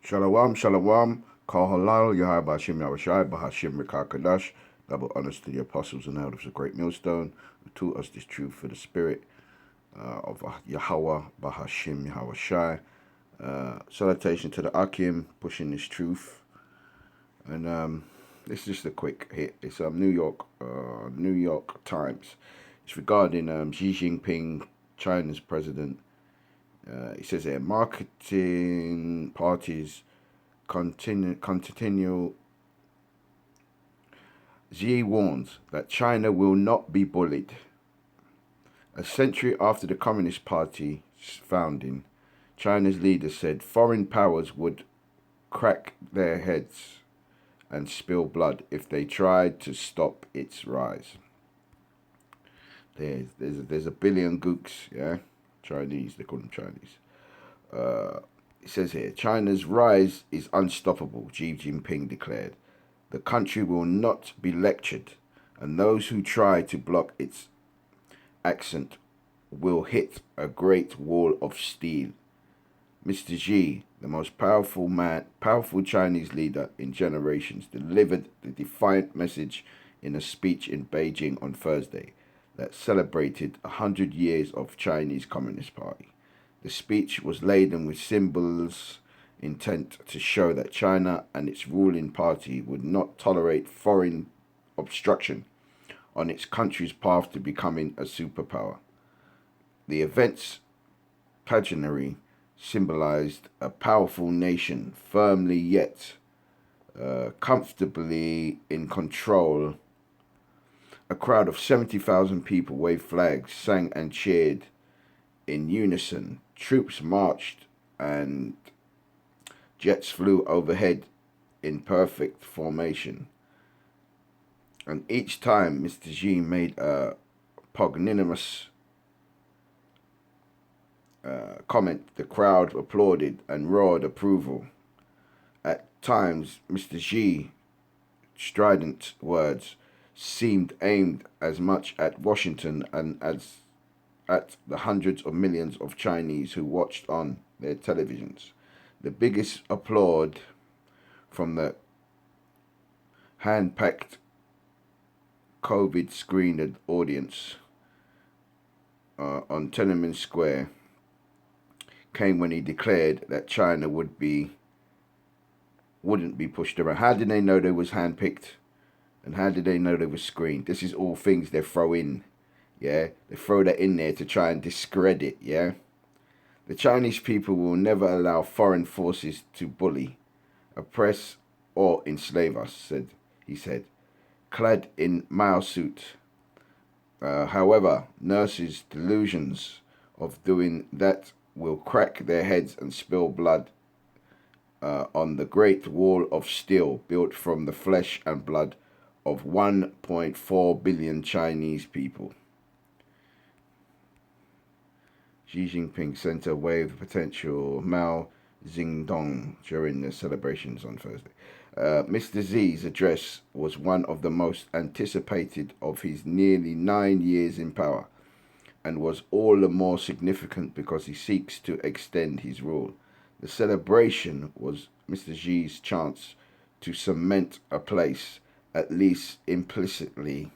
Shalom, shalom, call halal, Yahai Bashim Yahushai, Bahashim Rekakadash, double honors to the apostles and elders of Great Millstone, who taught us this truth for the spirit of Yahweh, Bahashim Yahushai. Salutation to the Akim, pushing this truth. And this is just a quick hit. It's New York Times. It's regarding Xi Jinping, China's president. It says here, marketing parties continue. Xi warns that China will not be bullied. A century after the Communist Party's founding, China's leader said foreign powers would crack their heads and spill blood if they tried to stop its rise. There's a billion gooks, yeah? Chinese, they call them Chinese. It says here, China's rise is unstoppable, Xi Jinping declared. The country will not be lectured, and those who try to block its ascent will hit a great wall of steel. Mr. Xi, the most powerful Chinese leader in generations, delivered the defiant message in a speech in Beijing on Thursday that celebrated 100 years of Chinese Communist Party. The speech was laden with symbols intent to show that China and its ruling party would not tolerate foreign obstruction on its country's path to becoming a superpower. The event's pageantry symbolized a powerful nation firmly yet comfortably in control. A crowd of 70,000 people waved flags, sang and cheered in unison. Troops marched and jets flew overhead in perfect formation. And each time Mr. Xi made a pugnanimous comment, the crowd applauded and roared approval. At times, Mr. Xi's strident words seemed aimed as much at Washington and as at the hundreds of millions of Chinese who watched on their televisions. The biggest applause from the hand-packed COVID-screened audience on Tiananmen Square came when he declared that China wouldn't be pushed around. How did they know they was hand-picked? And how did they know they was screened? This is all things they throw in, yeah? They throw that in there to try and discredit, yeah? The Chinese people will never allow foreign forces to bully, oppress, or enslave us, he said, clad in Mao suit. However, nurses' delusions of doing that will crack their heads and spill blood on the great wall of steel built from the flesh and blood of 1.4 billion Chinese people. Xi Jinping sent a wave of potential Mao Zedong during the celebrations on Thursday. Mr. Xi's address was one of the most anticipated of his nearly 9 years in power, and was all the more significant because he seeks to extend his rule. The celebration was Mr. Xi's chance to cement a place, at least implicitly,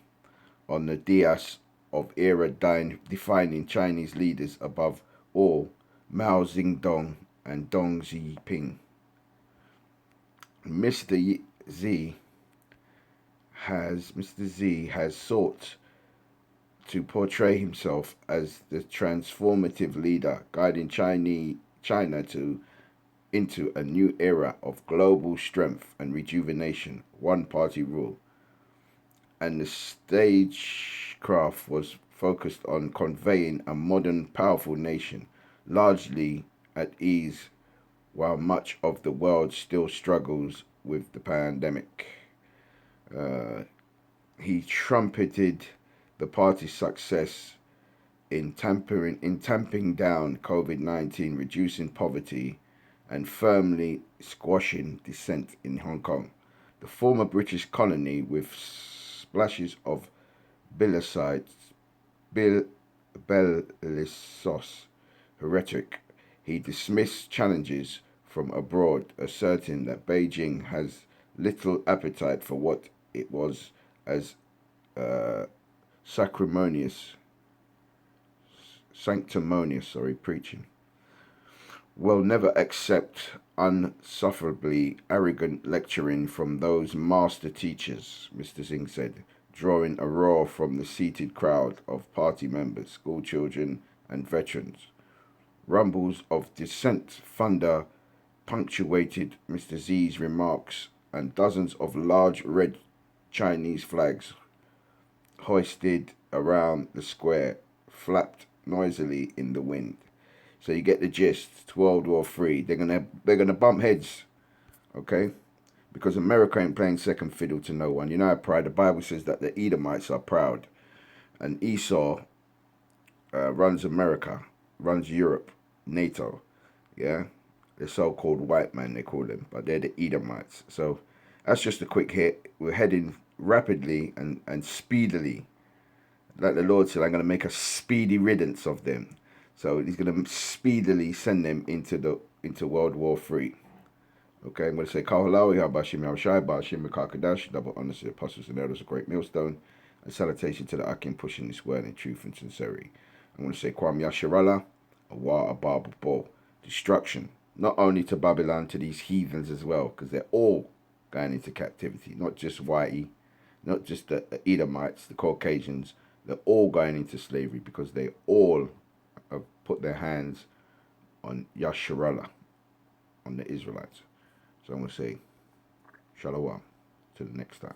on the dais of era-defining Chinese leaders above all, Mao Zedong and Deng Xiaoping. Mr. Xi has sought to portray himself as the transformative leader guiding China into a new era of global strength and rejuvenation, one-party rule. And the stagecraft was focused on conveying a modern, powerful nation, largely at ease, while much of the world still struggles with the pandemic. He trumpeted the party's success in tamping down COVID-19, reducing poverty, and firmly squashing dissent in Hong Kong, the former British colony, with splashes of bellicose rhetoric. He dismissed challenges from abroad asserting that Beijing has little appetite for what it was as uh, sanctimonious preaching, will never accept unsufferably arrogant lecturing from those master teachers, Mr. Singh said, drawing a roar from the seated crowd of party members, school children, and veterans. Rumbles of dissent thunder punctuated Mr. Z's remarks, and dozens of large red Chinese flags hoisted around the square flapped noisily in the wind. So you get the gist. It's World War III. They're gonna bump heads, okay? Because America ain't playing second fiddle to no one. You know how proud the Bible says that the Edomites are proud, and Esau runs America, runs Europe, NATO, yeah. The so-called white man they call them, but they're the Edomites. So that's just a quick hit. We're heading rapidly and speedily. Like the Lord said, I'm going to make a speedy riddance of them. So he's going to speedily send them into World War III. Okay, I'm going to say Kahalawi Habashim Yawshai Bashim Kakadash, double honors to the apostles and elders, a great millstone, and salutation to the Akim pushing this word in truth and sincerity. I'm going to say Kwam Yasharala, Awa Ababa Bo, destruction, not only to Babylon, to these heathens as well, because they're all going into captivity, not just Whitey, not just the Edomites, the Caucasians, they're all going into slavery because they all have put their hands on Yasharallah, on the Israelites. So I'm going to say Shalom to the next time.